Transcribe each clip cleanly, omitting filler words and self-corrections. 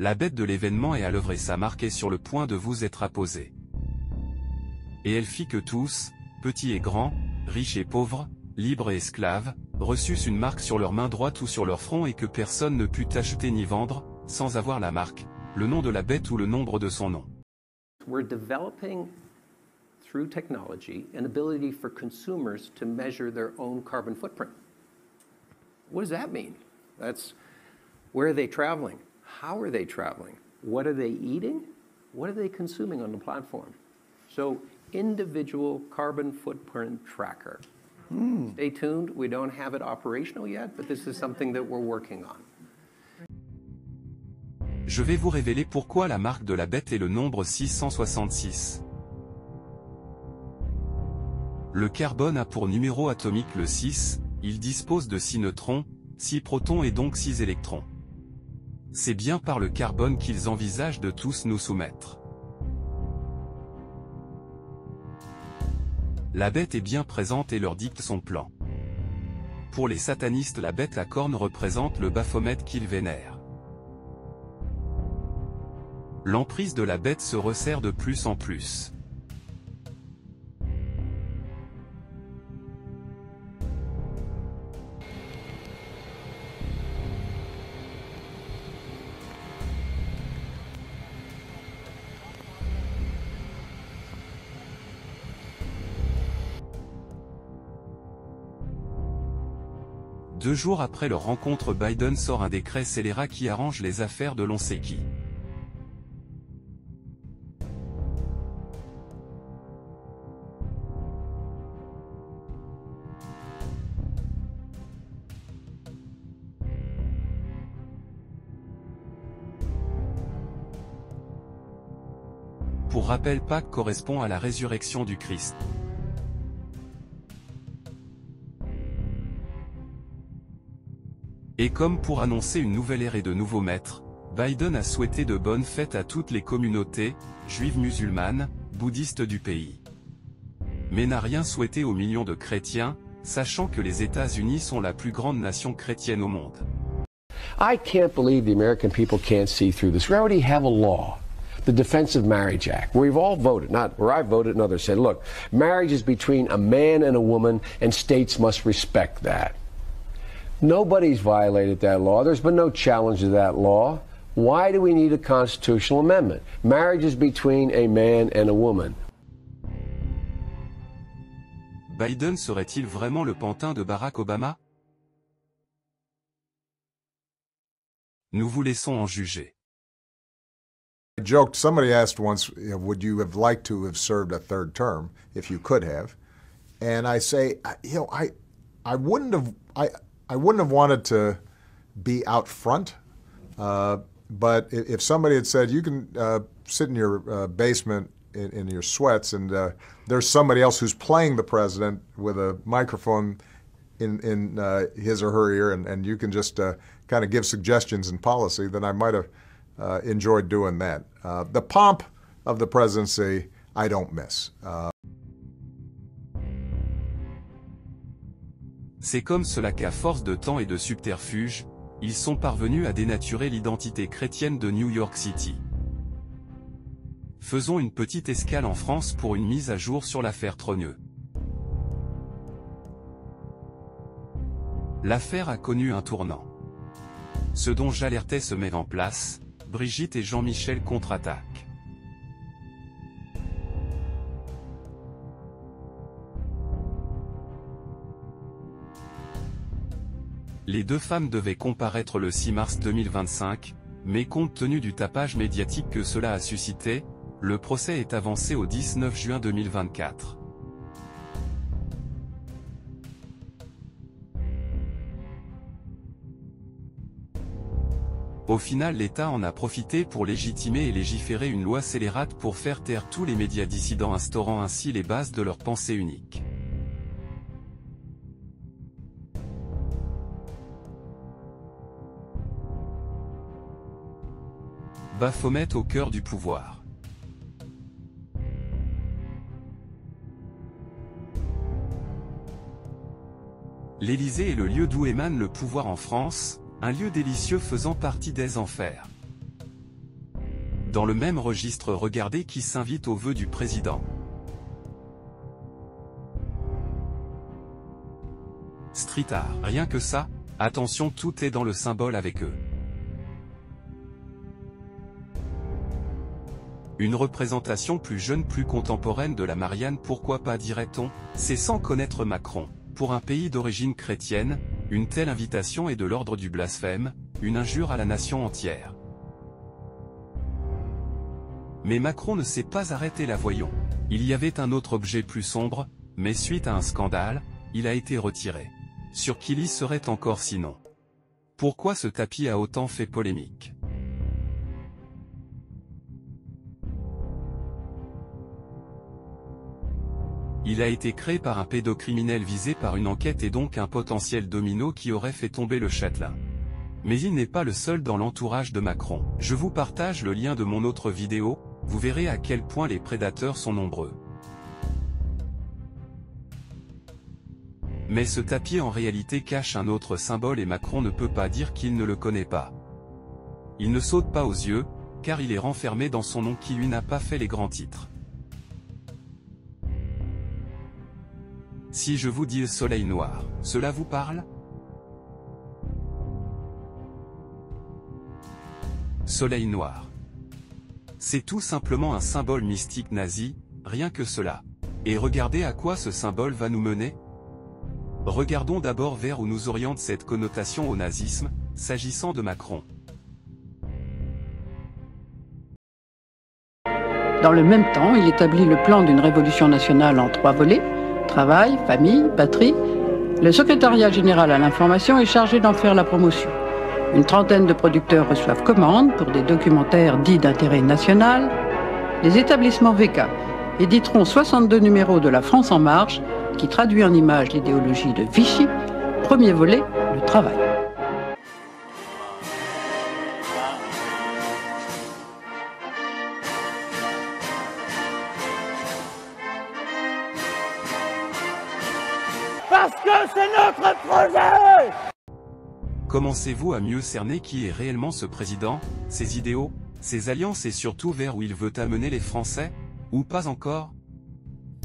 La bête de l'événement est à l'œuvre et sa marque est sur le point de vous être apposée. Et elle fit que tous, petits et grands, riches et pauvres, libres et esclaves, reçussent une marque sur leur main droite ou sur leur front et que personne ne put acheter ni vendre, sans avoir la marque, le nom de la bête ou le nombre de son nom. We're developing, through technology, an ability for consumers to measure their own carbon footprint. What does that mean? That's where are they traveling? How are they traveling? What are they eating? What are they consuming on the platform? So, individual carbon footprint tracker. Stay tuned. We don't have it operational yet, but this is something that we're working on. Je vais vous révéler pourquoi la marque de la bête est le nombre 666. Le carbone a pour numéro atomique le 6, il dispose de 6 neutrons, 6 protons et donc 6 électrons. C'est bien par le carbone qu'ils envisagent de tous nous soumettre. La bête est bien présente et leur dicte son plan. Pour les satanistes, la bête à cornes représente le Baphomet qu'ils vénèrent. L'emprise de la bête se resserre de plus en plus. Deux jours après leur rencontre, Biden sort un décret scélérat qui arrange les affaires de l'on sait qui. Pour rappel, Pâques correspond à la résurrection du Christ. Et comme pour annoncer une nouvelle ère et de nouveaux maîtres, Biden a souhaité de bonnes fêtes à toutes les communautés, juives, musulmanes, bouddhistes du pays. Mais n'a rien souhaité aux millions de chrétiens, sachant que les États-Unis sont la plus grande nation chrétienne au monde. I can't believe the American people can't see through this. We already have a law, the Defense of Marriage Act, where we've all voted, not where I voted and others said, look, marriage is between a man and a woman and states must respect that. Nobody's violated that law. There's been no challenge to that law. Why do we need a constitutional amendment? Marriage is between a man and a woman. Biden serait-il vraiment le pantin de Barack Obama? Nous vous laissons en juger. I joked, somebody asked once, would you have liked to have served a third term, if you could have? And I say, I wouldn't have wanted to be out front, but if somebody had said, you can sit in your basement in your sweats and there's somebody else who's playing the president with a microphone in his or her ear and you can just kind of give suggestions in policy, then I might have enjoyed doing that. The pomp of the presidency, I don't miss. C'est comme cela qu'à force de temps et de subterfuges, ils sont parvenus à dénaturer l'identité chrétienne de New York City. Faisons une petite escale en France pour une mise à jour sur l'affaire Trogneux. L'affaire a connu un tournant. Ce dont j'alertais se met en place, Brigitte et Jean-Michel contre-attaquent. Les deux femmes devaient comparaître le 6 mars 2025, mais compte tenu du tapage médiatique que cela a suscité, le procès est avancé au 19 juin 2024. Au final, l'État en a profité pour légitimer et légiférer une loi scélérate pour faire taire tous les médias dissidents, instaurant ainsi les bases de leur pensée unique. Baphomet au cœur du pouvoir. L'Élysée est le lieu d'où émane le pouvoir en France, un lieu délicieux faisant partie des enfers. Dans le même registre, regardez qui s'invite aux vœux du président. Street art. Rien que ça, attention, tout est dans le symbole avec eux. Une représentation plus jeune, plus contemporaine de la Marianne, pourquoi pas, dirait-on? C'est sans connaître Macron. Pour un pays d'origine chrétienne, une telle invitation est de l'ordre du blasphème, une injure à la nation entière. Mais Macron ne s'est pas arrêté là, voyons. Il y avait un autre objet plus sombre, mais suite à un scandale, il a été retiré. Sur qui l'y serait encore sinon? Pourquoi ce tapis a autant fait polémique? Il a été créé par un pédocriminel visé par une enquête et donc un potentiel domino qui aurait fait tomber le Châtelain. Mais il n'est pas le seul dans l'entourage de Macron. Je vous partage le lien de mon autre vidéo, vous verrez à quel point les prédateurs sont nombreux. Mais ce tapis en réalité cache un autre symbole et Macron ne peut pas dire qu'il ne le connaît pas. Il ne saute pas aux yeux, car il est renfermé dans son nom qui lui n'a pas fait les grands titres. Si je vous dis le soleil noir, cela vous parle? Soleil noir. C'est tout simplement un symbole mystique nazi, rien que cela. Et regardez à quoi ce symbole va nous mener? Regardons d'abord vers où nous oriente cette connotation au nazisme, s'agissant de Macron. Dans le même temps, il établit le plan d'une révolution nationale en 3 volets: travail, famille, patrie. Le secrétariat général à l'information est chargé d'en faire la promotion. Une trentaine de producteurs reçoivent commande pour des documentaires dits d'intérêt national. Les établissements VK éditeront 62 numéros de La France en marche, qui traduit en images l'idéologie de Vichy. Premier volet, le travail. Parce que c'est notre projet! Commencez-vous à mieux cerner qui est réellement ce président, ses idéaux, ses alliances et surtout vers où il veut amener les Français? Ou pas encore?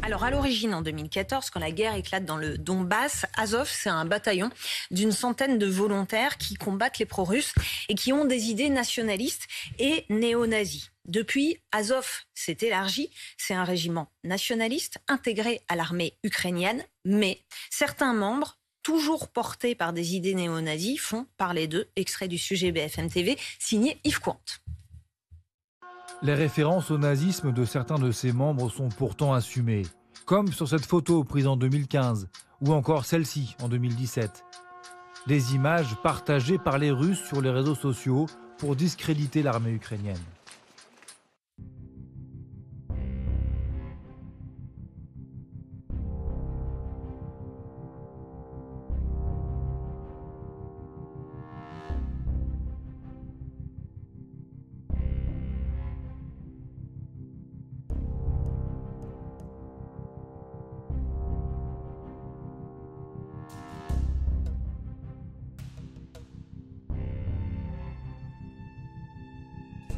Alors à l'origine, en 2014, quand la guerre éclate dans le Donbass, Azov, c'est un bataillon d'une centaine de volontaires qui combattent les pro-russes et qui ont des idées nationalistes et néo-nazis. Depuis, Azov s'est élargi, c'est un régiment nationaliste intégré à l'armée ukrainienne, mais certains membres, toujours portés par des idées néo-nazis, font parler d'eux. Extrait du sujet BFM TV, signé Yves Courant. Les références au nazisme de certains de ses membres sont pourtant assumées, comme sur cette photo prise en 2015, ou encore celle-ci en 2017. Des images partagées par les Russes sur les réseaux sociaux pour discréditer l'armée ukrainienne.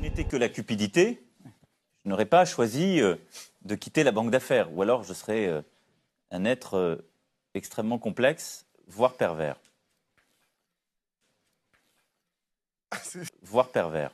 N'était que la cupidité, je n'aurais pas choisi de quitter la banque d'affaires, ou alors je serais un être extrêmement complexe, voire pervers. Voire pervers.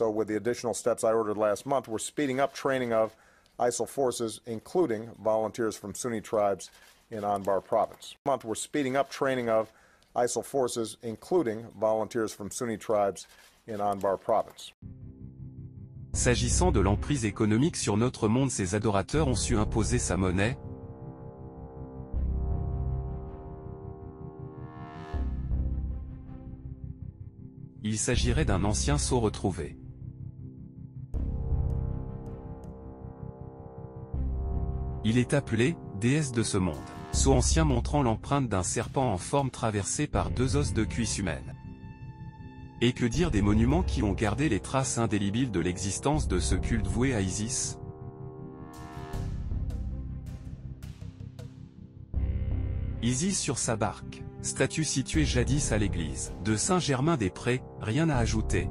So with the additional steps I ordered last month, we're speeding up training of ISIL forces, including volunteers from Sunni tribes in Anbar province. We're speeding up training of ISIL forces, including volunteers from Sunni tribes in Anbar province. S'agissant de l'emprise économique sur notre monde, ses adorateurs ont su imposer sa monnaie. Il s'agirait d'un ancien sceau retrouvé. Il est appelé « déesse de ce monde », sceau ancien montrant l'empreinte d'un serpent en forme traversé par deux os de cuisse humaine. Et que dire des monuments qui ont gardé les traces indélébiles de l'existence de ce culte voué à Isis? Isis sur sa barque, statue située jadis à l'église de Saint-Germain-des-Prés, rien à ajouter.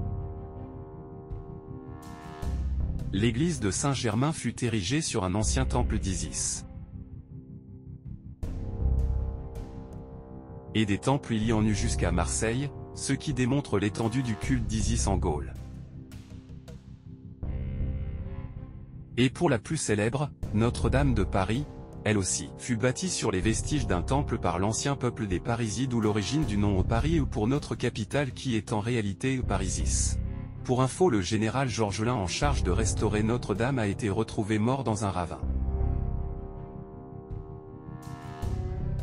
L'église de Saint-Germain fut érigée sur un ancien temple d'Isis. Et des temples il y en eut jusqu'à Marseille, ce qui démontre l'étendue du culte d'Isis en Gaule. Et pour la plus célèbre, Notre-Dame de Paris, elle aussi, fut bâtie sur les vestiges d'un temple par l'ancien peuple des Parisiens, d'où l'origine du nom au Paris, ou pour notre capitale qui est en réalité Parisis. Pour info, le général Georgelin en charge de restaurer Notre-Dame a été retrouvé mort dans un ravin.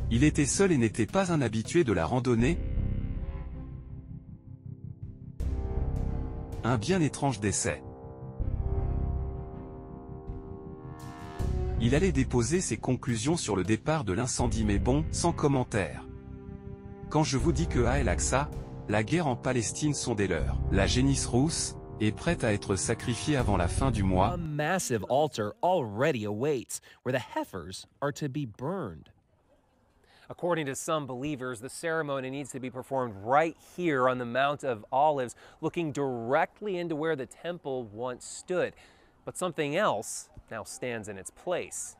Il était seul et n'était pas un habitué de la randonnée. Un bien étrange décès. Il allait déposer ses conclusions sur le départ de l'incendie, mais bon, sans commentaire. Quand je vous dis que à El-Aqsa, la guerre en Palestine sont des leurs, la génisse rousse est prête à être sacrifiée avant la fin du mois. A massive altar already awaits, where the heifers are to be burned. According to some believers, the ceremony needs to be performed right here on the Mount of Olives, looking directly into where the temple once stood. But something else now stands in its place.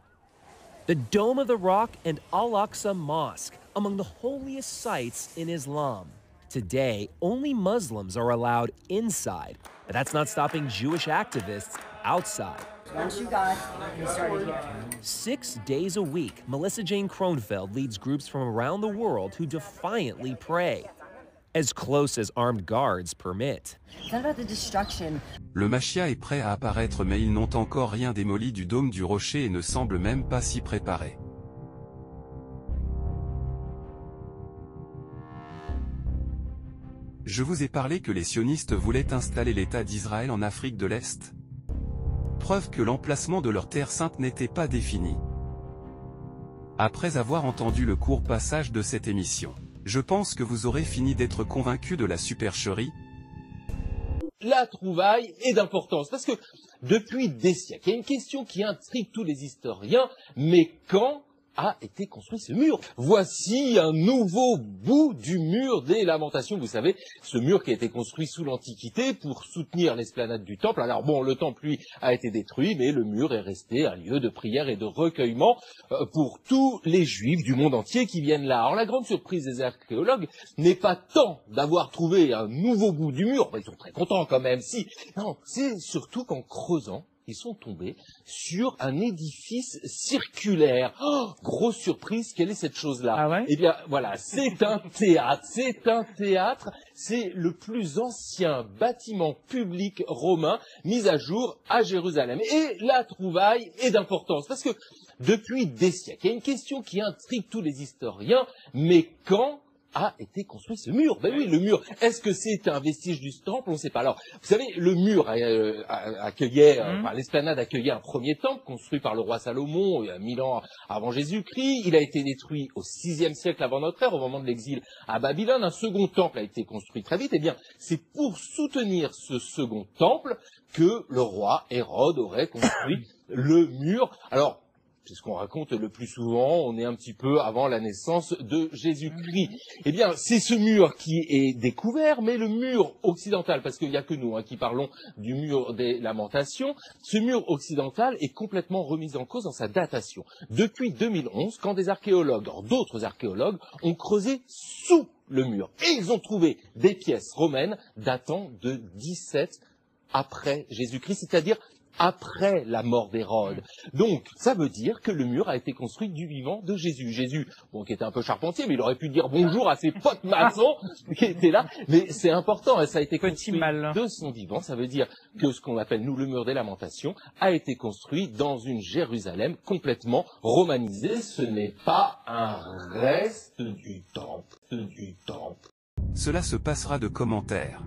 The Dome of the Rock and Al-Aqsa Mosque, among the holiest sites in Islam. Today, only Muslims are allowed inside, but that's not stopping Jewish activists outside. Once you got, you started here. 6 days a week, Melissa Jane Kronfeld leads groups from around the world who defiantly pray, as close as armed guards permit. It's not about the destruction. Le Machia est prêt à apparaître, mais ils n'ont encore rien démoli du dôme du rocher et ne semblent même pas s'y préparer. Je vous ai parlé que les sionistes voulaient installer l'État d'Israël en Afrique de l'Est. Preuve que l'emplacement de leur terre sainte n'était pas défini. Après avoir entendu le court passage de cette émission, je pense que vous aurez fini d'être convaincu de la supercherie. La trouvaille est d'importance, parce que depuis des siècles, il y a une question qui intrigue tous les historiens, mais quand a été construit ce mur? Voici un nouveau bout du mur des Lamentations. Vous savez, ce mur qui a été construit sous l'Antiquité pour soutenir l'esplanade du Temple. Alors bon, le Temple, lui, a été détruit, mais le mur est resté un lieu de prière et de recueillement pour tous les Juifs du monde entier qui viennent là. Alors la grande surprise des archéologues n'est pas tant d'avoir trouvé un nouveau bout du mur, ils sont très contents quand même, si. Non, c'est surtout qu'en creusant, ils sont tombés sur un édifice circulaire. Oh, grosse surprise, quelle est cette chose-là? Ah ouais? Eh bien, voilà, c'est un théâtre. C'est un théâtre. C'est le plus ancien bâtiment public romain mis à jour à Jérusalem. Et la trouvaille est d'importance parce que depuis des siècles, il y a une question qui intrigue tous les historiens, mais quand a été construit ce mur? Ben oui, le mur. Est-ce que c'est un vestige du temple? On ne sait pas. Alors, vous savez, le mur accueillait, l'esplanade accueillait un premier temple construit par le roi Salomon il y a 1000 ans avant Jésus-Christ. Il a été détruit au VIe siècle avant notre ère, au moment de l'exil à Babylone. Un second temple a été construit très vite. Eh bien, c'est pour soutenir ce second temple que le roi Hérode aurait construit le mur. Alors, c'est ce qu'on raconte le plus souvent, on est un petit peu avant la naissance de Jésus-Christ. Eh bien, c'est ce mur qui est découvert, mais le mur occidental, parce qu'il n'y a que nous qui parlons du mur des Lamentations, ce mur occidental est complètement remis en cause dans sa datation. Depuis 2011, quand des archéologues, d'autres archéologues, ont creusé sous le mur, et ils ont trouvé des pièces romaines datant de 17 après Jésus-Christ, c'est-à-dire après la mort d'Hérode. Donc, ça veut dire que le mur a été construit du vivant de Jésus. Jésus, bon, qui était un peu charpentier, mais il aurait pu dire bonjour à ses potes maçons qui étaient là. Mais c'est important, ça a été construit de son vivant. Ça veut dire que ce qu'on appelle, nous, le mur des lamentations, a été construit dans une Jérusalem complètement romanisée. Ce n'est pas un reste du temple. Cela se passera de commentaires.